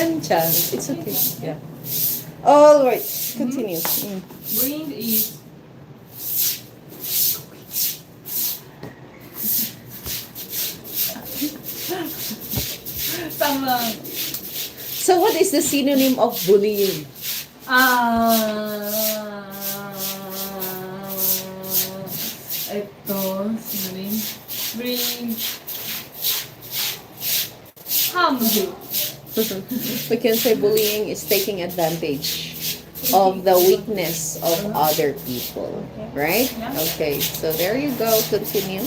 can chant. It's okay. Yeah. All right. Continue. Bring is someone. So what is the synonym of bullying? 아, synonym. Bring harm you. We can say bullying is taking advantage of the weakness of other people, right? Yeah. Okay, so there you go. Continue.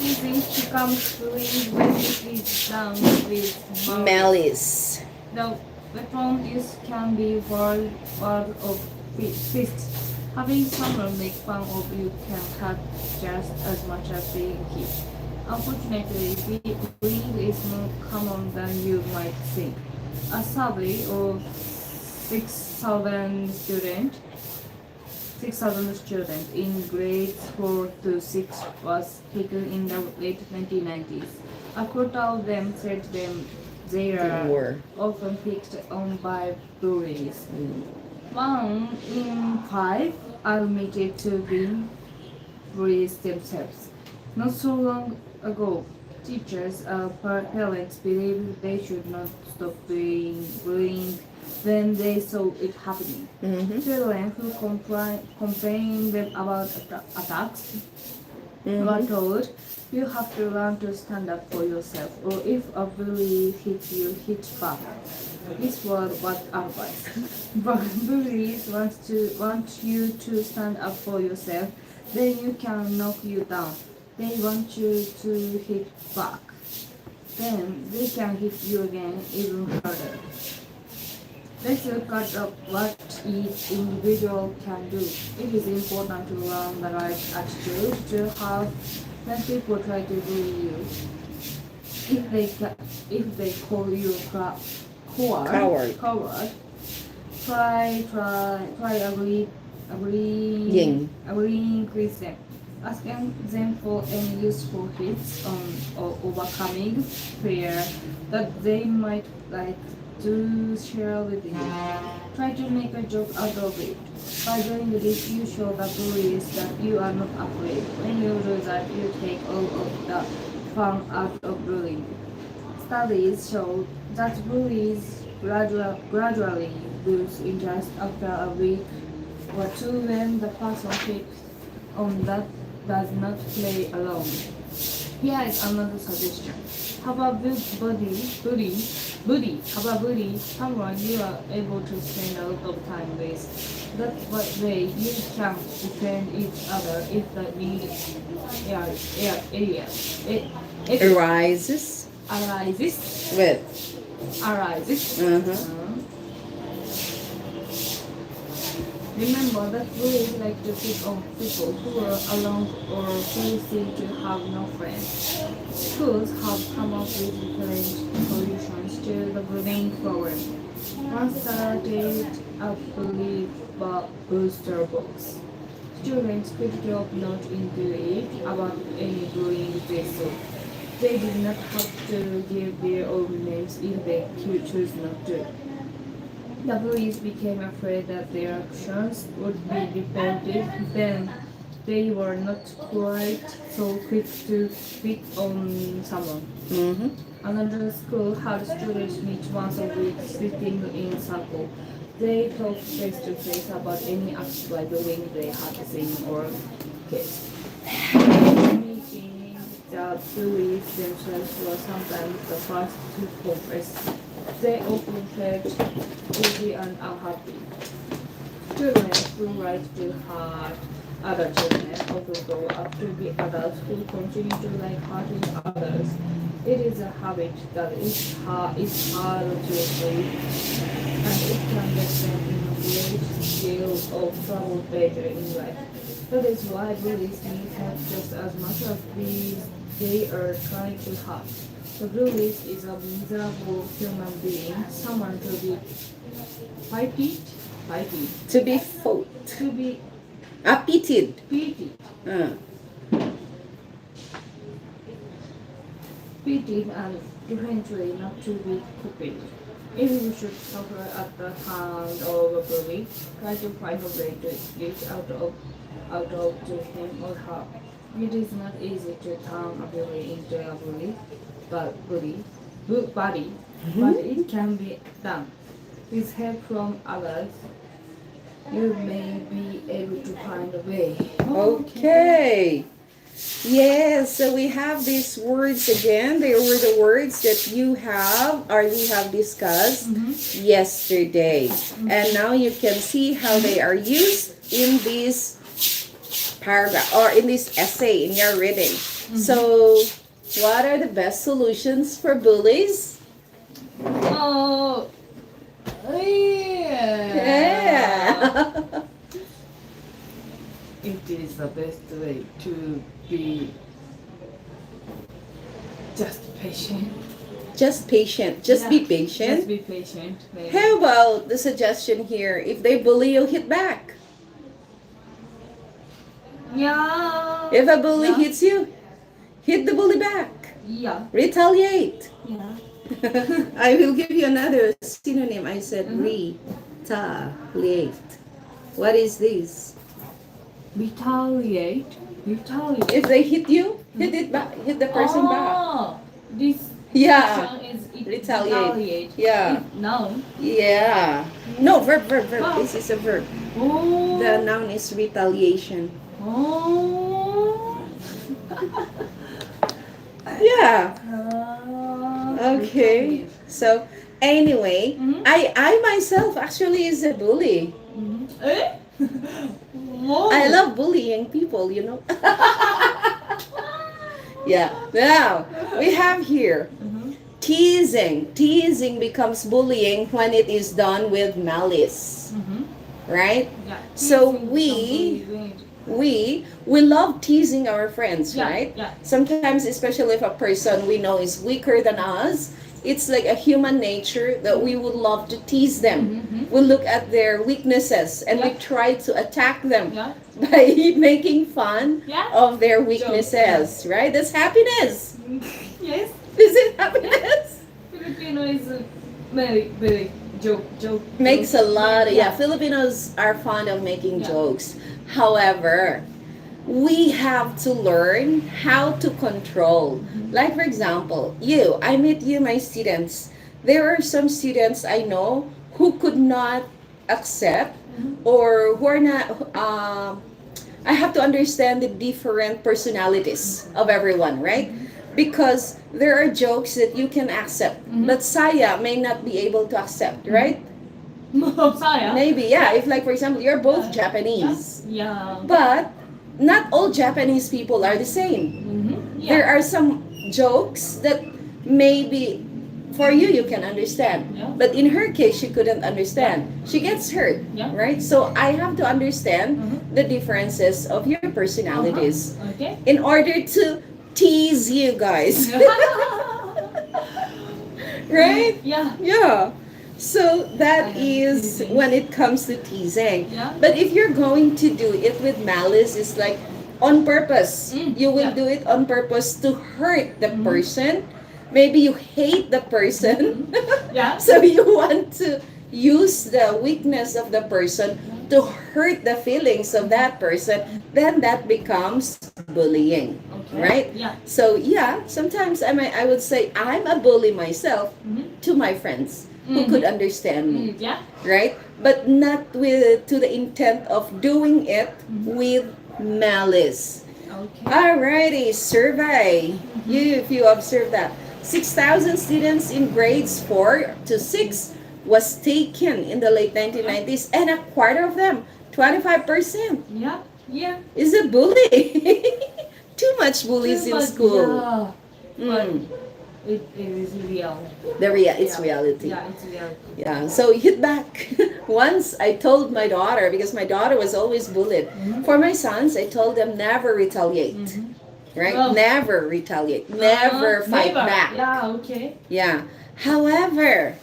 Easy becomes bullying when it is done with Malice. The weapon can be word of fist. Having someone make fun of you can hurt just as much as being hit. Unfortunately, bullying is more common than you might think. A survey of 6,000 students 6,000 students in grades 4 to 6 was taken in the late 1990s. A quarter of them said they are Were. often picked on by bullies. 1 in 5 admitted to being bullies themselves. Not so long ago, teachers and parents believed they should not stop doing bullying when they saw it happening. Children who complained about attacks were told, you have to learn to stand up for yourself, or if a bully hits you, hit back. This was what advice. But bullies want you to stand up for yourself, then you can knock you down. They want you to hit back. Then they can hit you again even harder. Let's look at what each individual can do. It is important to learn the right attitude to have when people try to bully you. If they call you coward, try agreeing with them. Asking them for any useful tips on overcoming fear that they might like to share with you. Try to make a joke out of it. By doing this, you show the bullies that you are not afraid. When you do that, you take all of the fun out of bullying. Studies show that bullies gradually lose interest after a week or two when the person picked on that does not play alone. Here is another suggestion. Have a have a bully, someone you are able to spend a lot of time with. That way you can defend each other if the need Arises arises. with. Remember that bullies like to pick on people who are alone or who seem to have no friends. Schools have come up with different solutions to the bullying problem. One started a bully booster box. Students could drop notes into it about any bullying they saw. They did not have to give their own names if they choose not to. The bullies became afraid that their actions would be reported, then they were not quite so quick to pick on someone. Another school had students meet once a week sitting in a circle. They talked face to face about any acts by bullying they had seen or faced. Meeting, the bullies themselves were sometimes the first to confess. They often felt guilty and unhappy. Children who like to hurt other children often grow up to be adults who continue to like hurting others. It is a habit that is hard to break, and it can get them in a great deal of trouble later in life. That is why bullies need help just as much as they are trying to hurt. The bully is a miserable human being, someone to be pitied, To be fought. to be Pitied. pitied, Uh, pitied and eventually not to be copied. If you should suffer at the hand of a bully, try to find a way to get out of to him or her. It is not easy to turn a bully into a buddy, but it can be done. With help from others, you may be able to find a way. Okay. Yes, so we have these words again. They were the words that you have or we have discussed yesterday. And now you can see how they are used in this paragraph or in this essay in your reading. So, what are the best solutions for bullies? Oh, yeah. Yeah. It is the best way to be just patient. Just patient. Just be Just patient. be patient. Maybe. How about the suggestion here? If they bully you, hit back. Yeah. If a bully Yeah. hits you, hit the bully back. Yeah. Retaliate. Yeah. I will give you another synonym. I said Mhm. retaliate. What is this? Retaliate. Retaliate. If they hit you, hit it back. Hit the person back. Oh, this Yeah. action is Retaliate. Yeah. Noun. Yeah. No, verb. Verb. This is a verb. Oh. The noun is retaliation. Oh. Yeah. Okay. So anyway, Mhm. I myself actually is a bully. Eh? Whoa. I love bullying people, you know. Yeah. Now we have here teasing. Teasing becomes bullying when it is done with malice, right? Yeah. So Teasing we- somebody. We love teasing our friends, Yeah, right? yeah. Sometimes, especially if a person we know is weaker than us, it's like a human nature that we would love to tease them. We look at their weaknesses and we Yeah. try to attack them Yeah. by making fun Yeah. of their weaknesses, right? That's happiness. Yes. Is it happiness? Filipino is very joke. Makes a lot of, yeah, Filipinos are fond of making Yeah. jokes. However, we have to learn how to control. Like, for example, I meet you, my students. There are some students I know who could not accept or who are not, I have to understand the different personalities of everyone, right? Because there are jokes that you can accept, but Saya may not be able to accept, right? Saya. Maybe, yeah. If, like, for example, you're both Japanese, Yeah. but not all Japanese people are the same. Yeah. There are some jokes that maybe for you can understand, Yeah. but in her case, she couldn't understand. She gets hurt, Yeah. right? So I have to understand the differences of your personalities Okay. in order to tease you guys, right? Yeah. Yeah. So that I am is teasing. when it comes to teasing. Yeah. But if you're going to do it with malice, it's like on purpose. You will yeah. do it on purpose to hurt the person. Maybe you hate the person. Yeah. So you want to use the weakness of the person to hurt the feelings of that person. Then that becomes bullying. Okay. Right? Yeah. So yeah, sometimes I would say I'm a bully myself to my friends who could understand me, Yeah. right? But not with to the intent of doing it with malice. Okay. Alrighty, survey. If you observe that 6,000 students in grades 4 to 6 was taken in the late 1990s, and a quarter of them, 25%, Yeah. Yeah. is a bully. Too much bullies in But school. Yeah. But Mm. it is real. It's Yeah. reality. Yeah, it's reality. Yeah, so hit back. Once I told my daughter, because my daughter was always bullied. For my sons, I told them never retaliate. Right? Oh. Never retaliate. Never fight Never. back. Yeah. Okay. Yeah. However,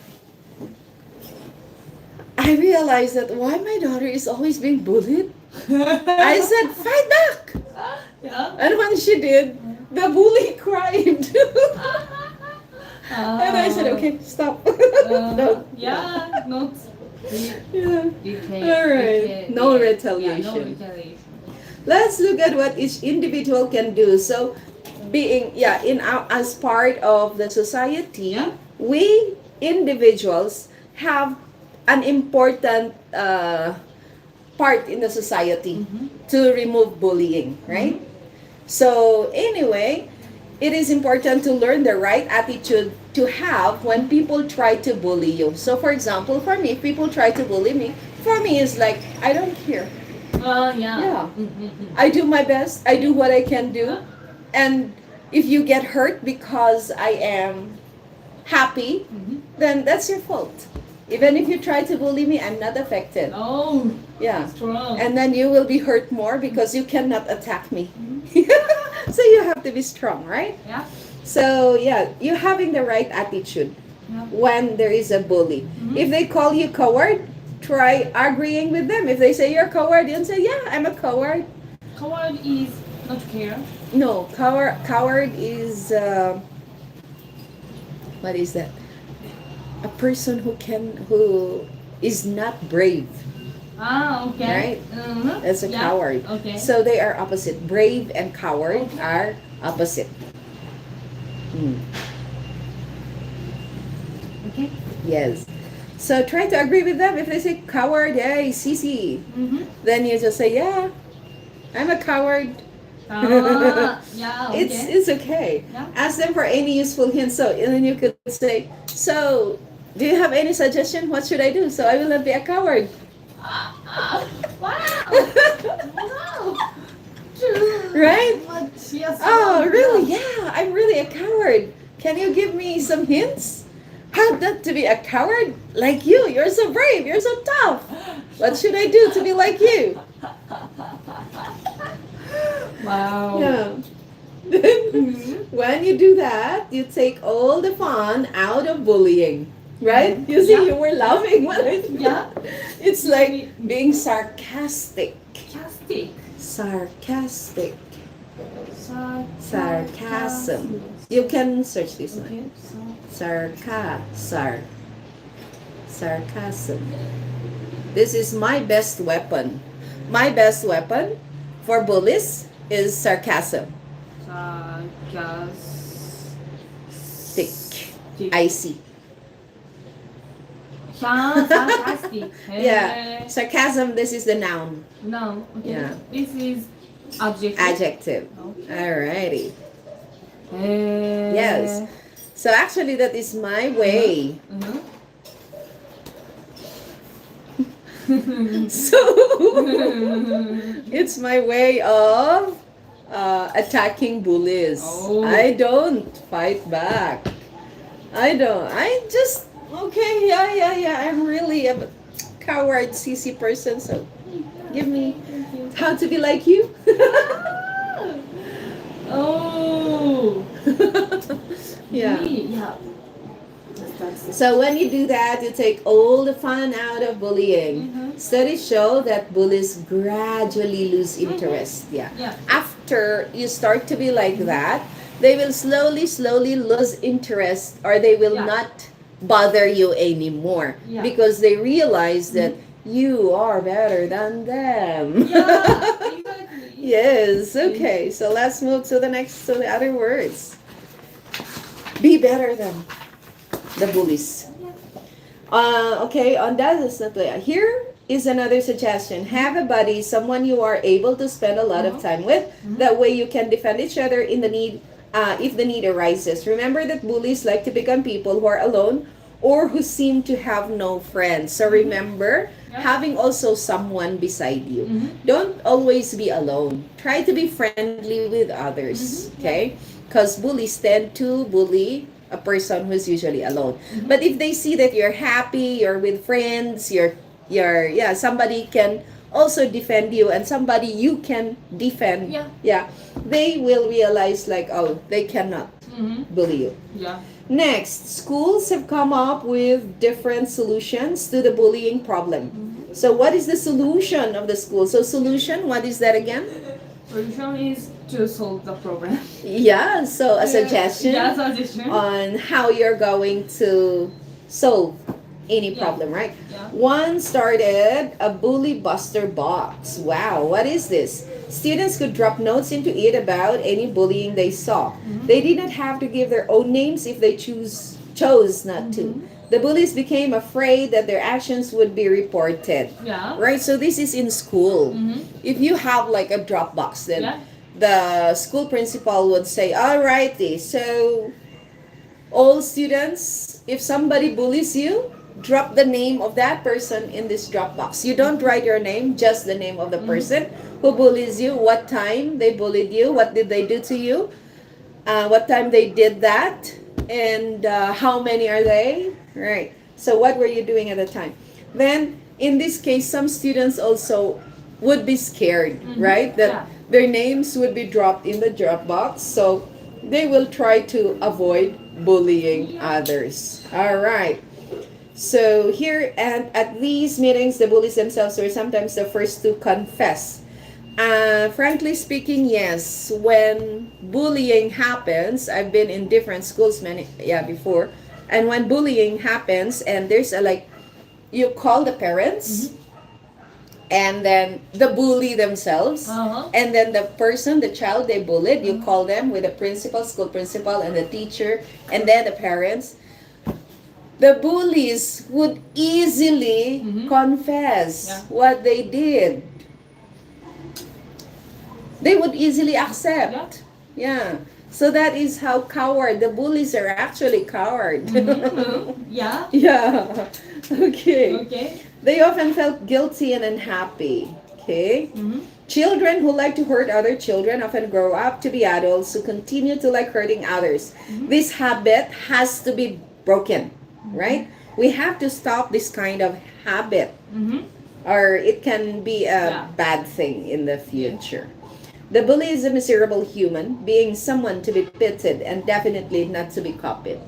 I realized that why my daughter is always being bullied. I said, fight back. Yeah. And when she did, the bully cried. And I said, okay, stop. No. Yeah, not Yeah. retaliation. All right. No Yeah, no retaliation. retaliation. Let's look at what each individual can do. So, being in our, as part of the society, Yeah. we individuals have an important part in the society Mhm. to remove bullying, right? So anyway, it is important to learn the right attitude to have when people try to bully you. So for example, for me, if people try to bully me, for me it's like I don't care. Yeah. Yeah. Mm-hmm. I do my best. I do what I can do. And if you get hurt because I am happy, Mm-hmm. then that's your fault. Even if you try to bully me, I'm not affected. Oh, Yeah. strong. And then you will be hurt more because you cannot attack me. Mhm. So you have to be strong, right? Yeah. So yeah, you having the right attitude Yeah. when there is a bully. Mhm. If they call you coward, try agreeing with them. If they say you're a coward, you say, yeah, I'm a coward. Coward is not care. No, coward is what is that? A person who is not brave. Ah, okay. Right? Mhm. That's a Yeah. coward. Okay. So they are opposite. Brave and coward Okay. are opposite. Mm. Okay. Yes. So try to agree with them. If they say coward, hey, Sisi, Mm-hmm. then you just say, yeah, I'm a coward. Yeah. Okay. It's okay. Yeah. Ask them for any useful hints. So and then you could say, so do you have any suggestion? What should I do? So I will not be a coward. Wow. Wow. Right? Yes. Oh, really? Yeah, I'm really a coward. Can you give me some hints? How not to be a coward like you? You're so brave. You're so tough. What should I do to be like you? Wow. Yeah. When you do that, you take all the fun out of bullying. Right? You see, Yeah. you were laughing when I did Yeah. that. It's like being sarcastic. Sarcastic. Sarcastic. Sarcasm. You can search this one. Okay. Sarcasm. This is my best weapon. My best weapon for bullies is sarcasm. Sarcastic. Icy. Sarcastic. Yeah. Sarcasm, this is the noun. No. Okay. Yeah. This is adjective. Adjective. Okay. Alrighty. Eh. Yes. So actually that is my way. Mhm. So it's my way of attacking bullies. Oh. I don't fight back. I don't. I just okay. Yeah. I'm really a coward, CC person. So give me how to be like you. Oh. Yeah. Me, yeah. That's So when you do that, you take all the fun out of bullying. Mhm. Studies show that bullies gradually lose interest. Yeah. Yeah. After you start to be like that, they will slowly lose interest, or they will Yeah. not bother you anymore Yeah. because they realize that you are better than them. Yeah, exactly. Yes. Okay. So let's move to the next, to the other words. Be better than the bullies. Okay, on that is not clear. Here is another suggestion. Have a buddy, someone you are able to spend a lot of time with. That way you can defend each other in the need, if the need arises. Remember that bullies like to become people who are alone or who seem to have no friends. So remember, having also someone beside you. Don't always be alone. Try to be friendly with others, okay? Because bullies tend to bully a person who's usually alone. But if they see that you're happy, you're with friends, you're somebody can also defend you and somebody you can defend. Yeah. They will realize like, oh, they cannot bully you. Yeah. Next, schools have come up with different solutions to the bullying problem. So what is the solution of the school? So solution, what is that again? Solution is to solve the problem. Yeah, so a Yeah, suggestion suggestion. on how you're going to solve any Yeah. problem, right? Yeah. One started a bully buster box. Wow, what is this? Students could drop notes into it about any bullying they saw. Mhm. They did not have to give their own names if they chose not to. Mhm. The bullies became afraid that their actions would be reported. Yeah. Right? So this is in school. Mhm. If you have like a drop box, then Yeah. the school principal would say, "Alrighty, so all students, if somebody bullies you, drop the name of that person in this drop box. You don't write your name, just the name of the person who bullies you, what time they bullied you, what did they do to you, what time they did that, and how many are they, right? So what were you doing at the time? Then, in this case, some students also would be scared, right? That Yeah. their names would be dropped in the drop box, so they will try to avoid bullying others. All right. So here and at these meetings, the bullies themselves were sometimes the first to confess. Frankly speaking, yes. When bullying happens, I've been in different schools before, and when bullying happens, and there's a like, you call the parents, and then the bully themselves, Uh-huh. and then the person, the child they bullied, you call them with the principal, school principal, and the teacher, and then the parents. The bullies would easily confess Yeah. what they did. They would easily accept. Yeah. So that is how coward the bullies are actually coward. Yeah. Yeah. Okay. Okay. They often felt guilty and unhappy. Okay. Mhm. Children who like to hurt other children often grow up to be adults who continue to like hurting others. This habit has to be broken, right? We have to stop this kind of habit, Mhm. or it can be a Yeah. bad thing in the future. The bully is a miserable human, being someone to be pitied and definitely not to be copied.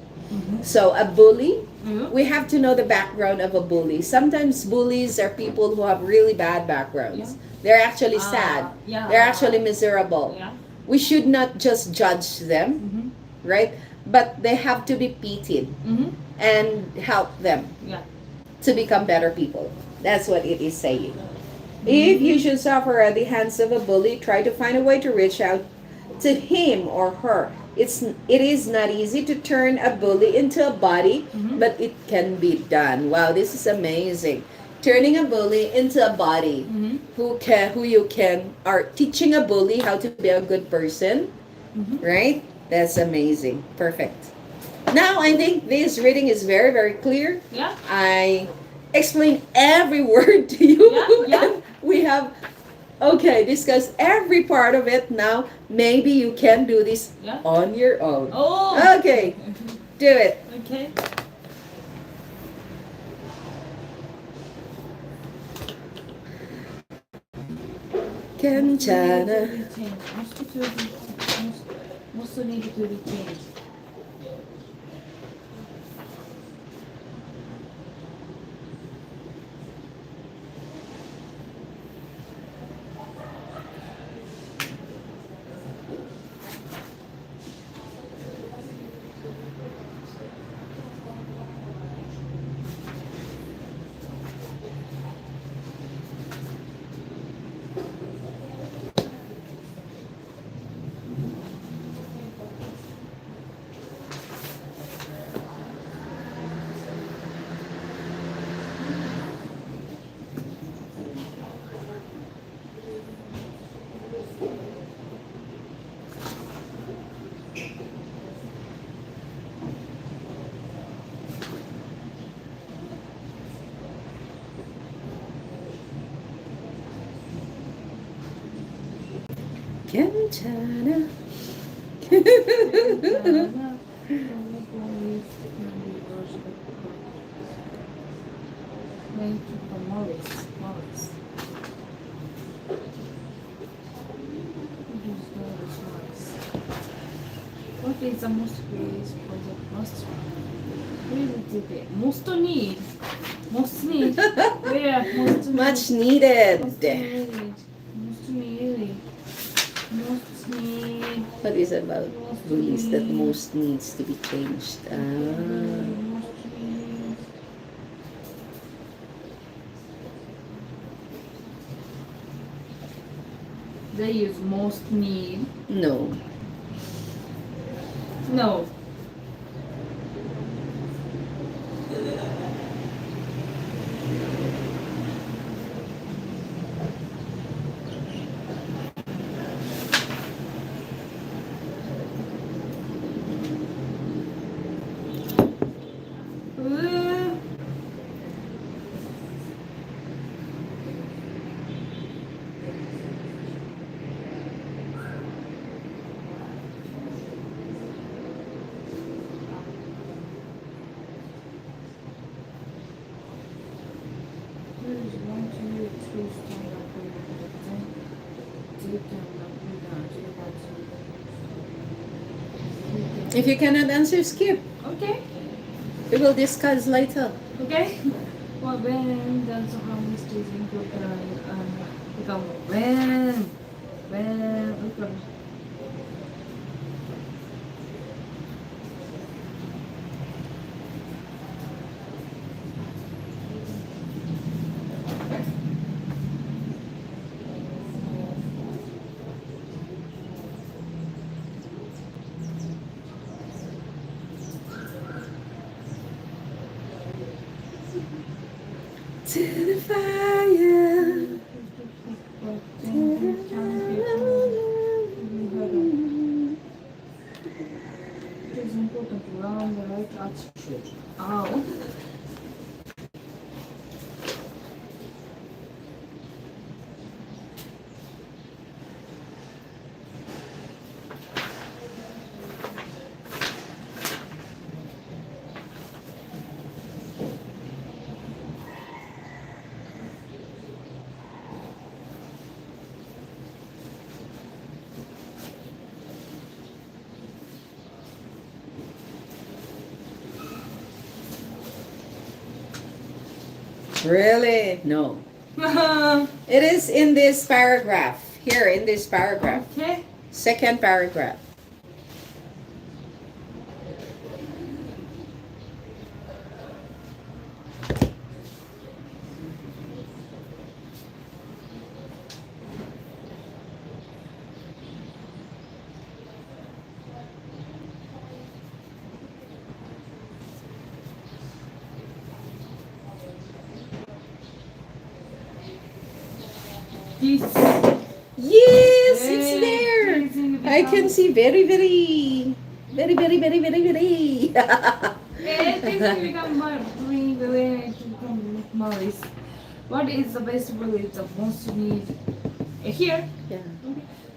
So a bully, we have to know the background of a bully. Sometimes bullies are people who have really bad backgrounds. They're actually sad. Yeah. They're actually miserable. Yeah. We should not just judge them, Mhm. right? But they have to be pitied Mhm. and help them Yeah. to become better people. That's what it is saying. If you should suffer at the hands of a bully, try to find a way to reach out to him or her. It is not easy to turn a bully into a body, but it can be done. Wow, this is amazing. Turning a bully into a body who you can are teaching a bully how to be a good person, right? That's amazing. Perfect. Now I think this reading is very very clear. Yeah. I explain every word to you. Yeah. And we have discussed every part of it. Now maybe you can do this Yeah. on your own. Oh. Okay, do it. Okay. Kanchana. Most need to be changed. Kanchana. Morris. What is the most curious project most really most need? Most need? Where? Most need? Much needed. Most needed. Most needed. Most need. What is about Most bullies that need. most needs to be changed? Ah. Most need. They use most need. No. No. Uh, There is one, two, three, stand up, take down, If you cannot answer, skip. okay, We will discuss later. okay. Well, when does how mistakes important become when become To the fire. It is important to learn the right attitude. Oh. Really? No. It is in this paragraph. Here, in this paragraph. Okay. Second paragraph. This. Yes, it's there. Amazing I can become- see very, very, very, very, very, very, very. This become my brain when it become malice. What is the best way the most need? Here. Yeah.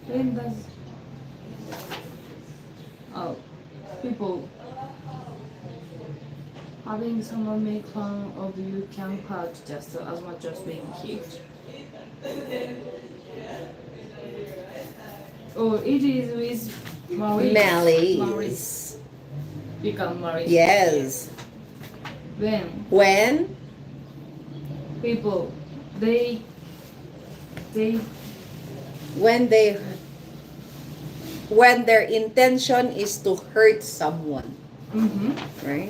When does oh people having someone make fun of you can hurt just as much as being hit. Oh, it is with malice. Malice. Become malice. Yes. When When people they when they when their intention is to hurt someone, right?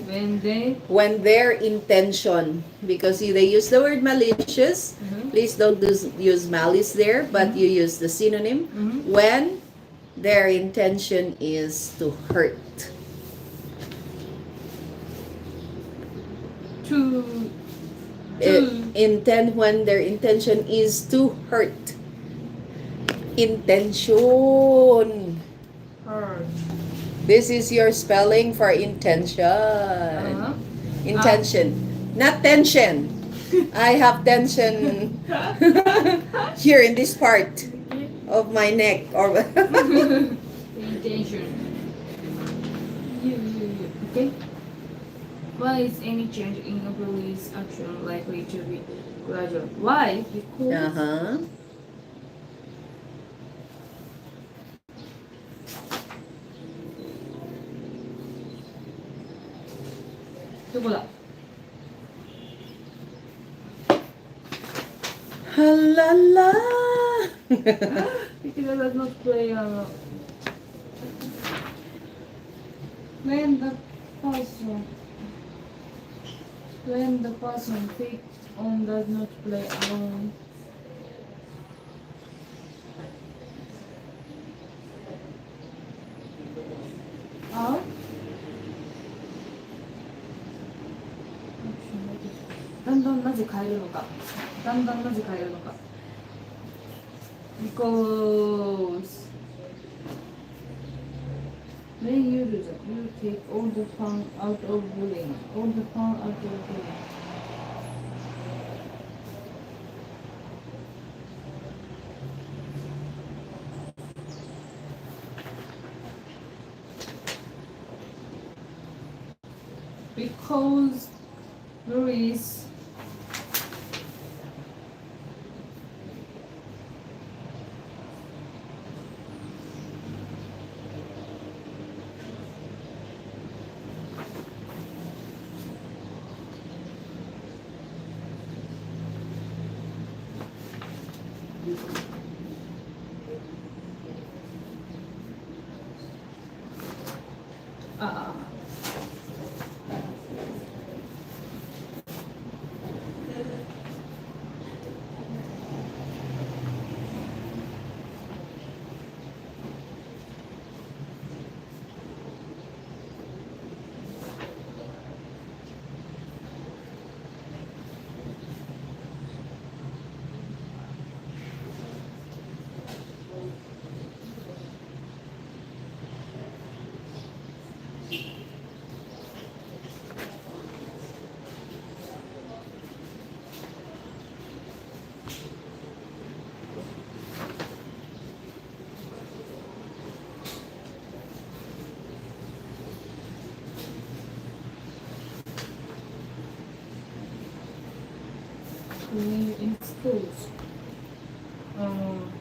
When their intention, because they use the word malicious, please don't use malice there, but you use the synonym. When their intention is to hurt. to When their intention is to hurt. Intention. hurt. This is your spelling for intention. Intention. Not tension. I have tension here in this part of my neck. Or Intention. Okay. Why is any change in a police action likely to be gradual? Why? Because uh-huh. どこだ La la. Because I does not play when the person when the person picked on does not play alone. Out.だんだんなぜ変えるのか because when you do that you take all the fun out of bullying because Louis ah when you're in schools um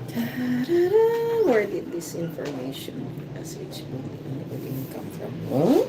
Ta-da-da. Where did this information message bullying come from? Huh?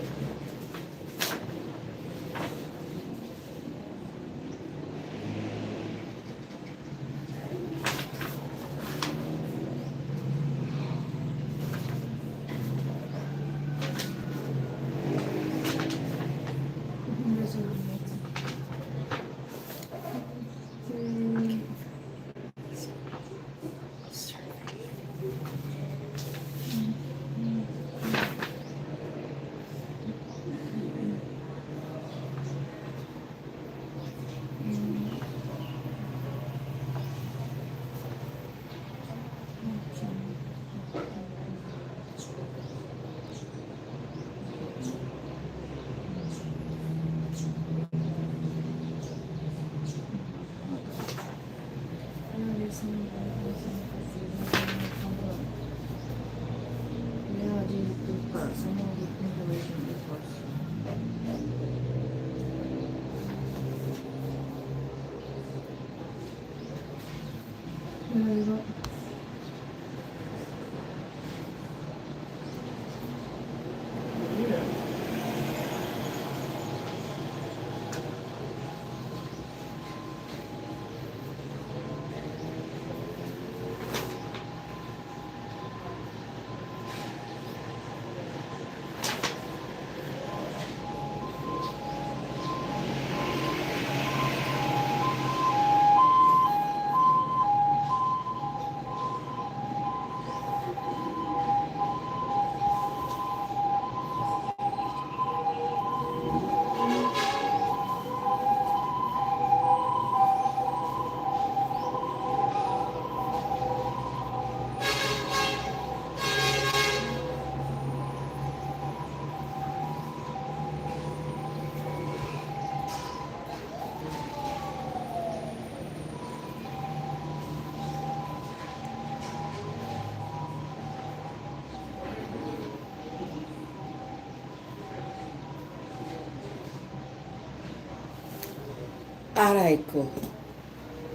Aray ko.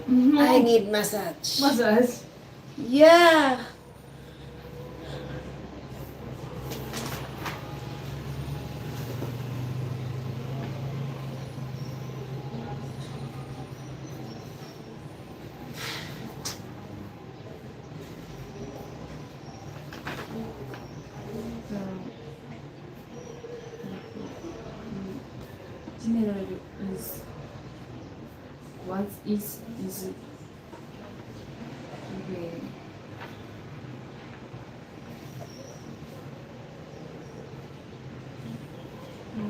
I need massage. Massage. Yeah. General is what is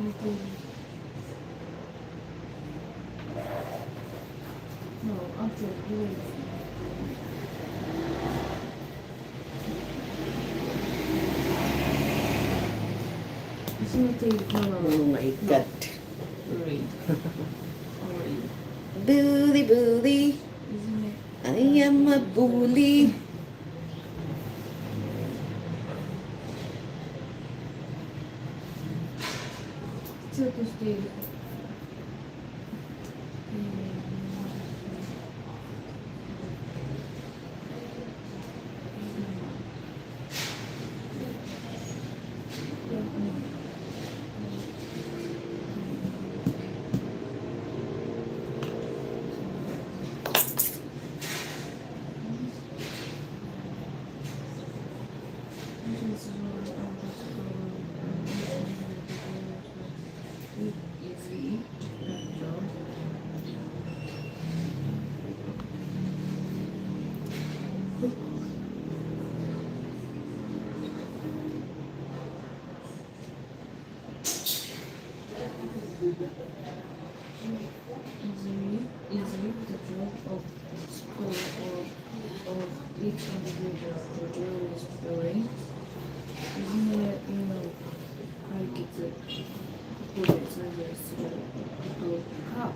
okay. No, actually, isn't it Oh my God. Really? Bully, bully. Isn't it? I am a bully. So to stay. Easy. Easy the job of school or of each individual to do is doing. Isn't it, like it's a good exercise to cup.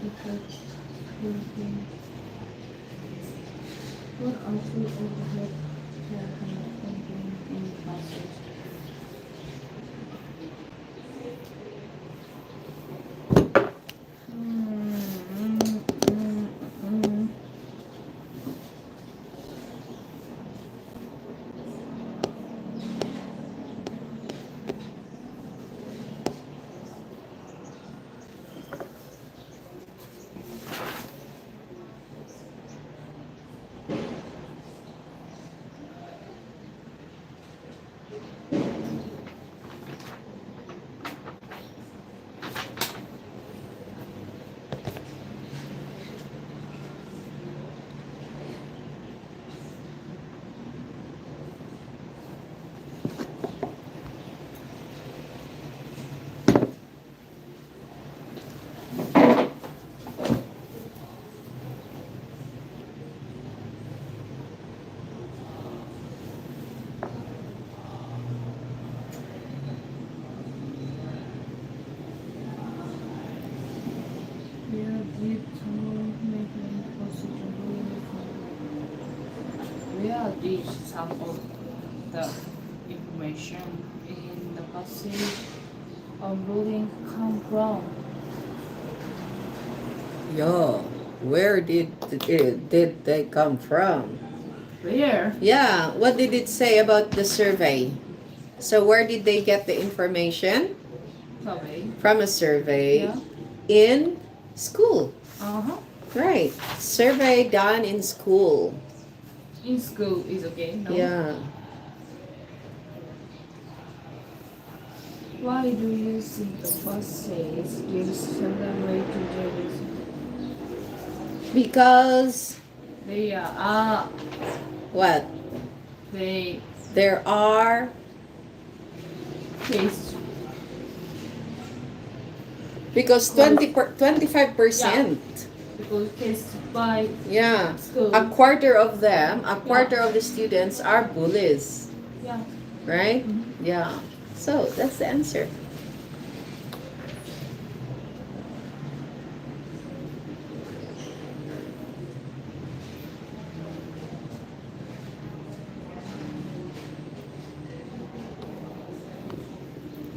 effect bullying. What are two overhead campaigns in passage? Where did someone make an impossible Where did some of the information in the passage of bullying come from? Yo, where did they come from? Where? Yeah, what did it say about the survey? So where did they get the information? Survey. From a survey Yeah. in school. Uh-huh. Right. Survey done in school. In school is okay, no? Yeah. Why do you think the passage gives certain way to jealousy? Because They are what? they There are taste because 25%. because taste by Yeah. school. A quarter of the students are bullies, Yeah. right? Mhm. Yeah. So that's the answer.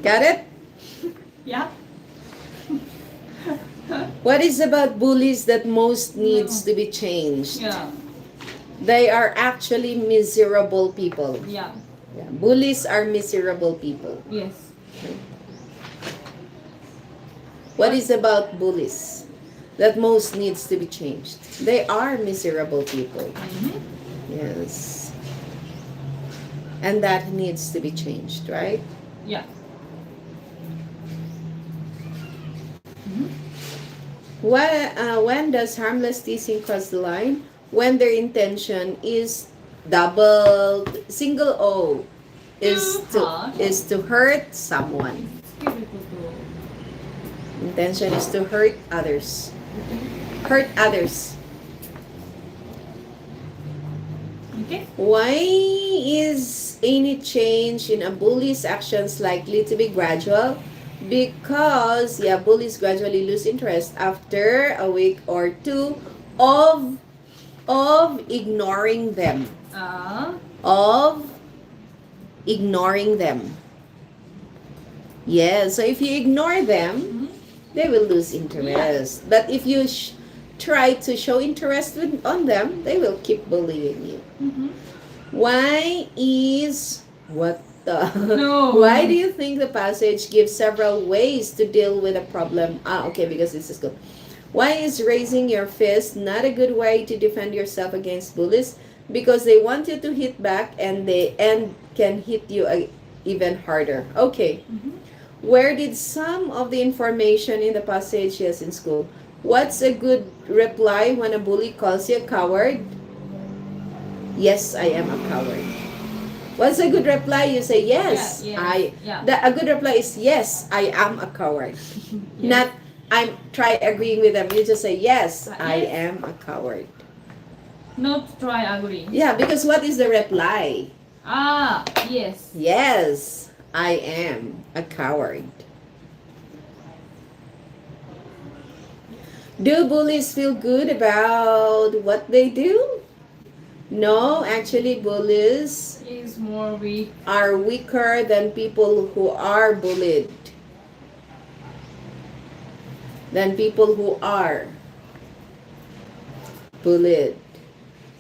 Got it? Yeah. What is about bullies that most needs to be changed? Yeah. They are actually miserable people. Yeah. Yeah. Bullies are miserable people. Yes. What is about bullies that most needs to be changed? They are miserable people. Mm-hmm. Yes. And that needs to be changed, right? Yeah. When does harmless teasing cross the line? When their intention is doubled, single O is Too hard. to hurt someone. It's difficult to Intention is to hurt others. Hurt others. okay. Why is any change in a bully's actions likely to be gradual? Because bullies gradually lose interest after a week or two of ignoring them. Of ignoring them. Yeah, so if you ignore them, they will lose interest. But if you try to show interest on them, they will keep bullying you. Mm-hmm. Why is what the No. Why do you think the passage gives several ways to deal with a problem? Okay, because this is good. Why is raising your fist not a good way to defend yourself against bullies? Because they want you to hit back and can hit you even harder. Okay. Mm-hmm. Where did some of the information in the passage? Yes, in school. What's a good reply when a bully calls you a coward? Yes, I am a coward. What's a good reply? You say yes. A good reply is yes, I am a coward. Yes. Not try agreeing with them. You just say yes, I Yes. am a coward. Not try agree. Yeah, because what is the reply? Yes. Yes, I am a coward. Do bullies feel good about what they do? No, actually, bullies Is more weak. are weaker than people who are bullied, than people who are bullied.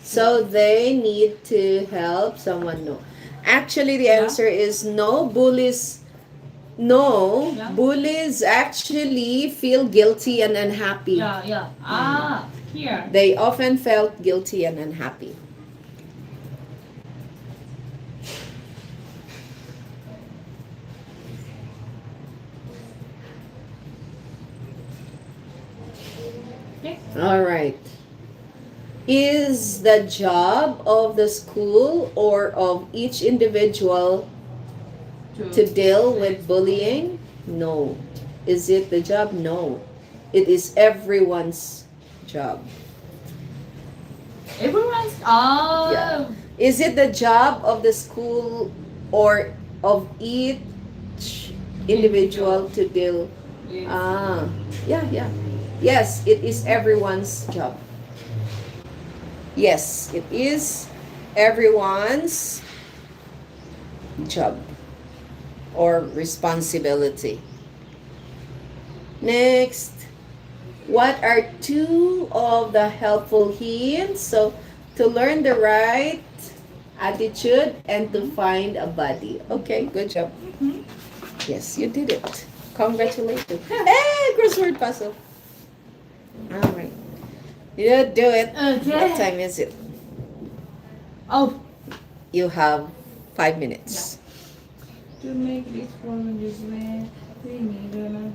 So they need to help someone. No. Actually, the Yeah. answer is no. Bullies, no. Yeah. Bullies actually feel guilty and unhappy. Yeah, yeah. Ah, here. They often felt guilty and unhappy. Okay. All right. Is the job of the school or of each individual to deal with bullying? No. Is it the job? No. It is everyone's job. Everyone's. Ah. Yeah. Is it the job of the school or of each individual to deal? Yes. Yeah. Yes, it is everyone's job. Yes, it is everyone's job or responsibility. Next, what are two of the helpful hints? So, to learn the right attitude and to find a buddy. Okay, good job. Mhm. Yes, you did it. Congratulations. Hey, crossword puzzle. All right. You do it. Okay. What time is it? Oh, You have 5 minutes. to make this one this way, we need another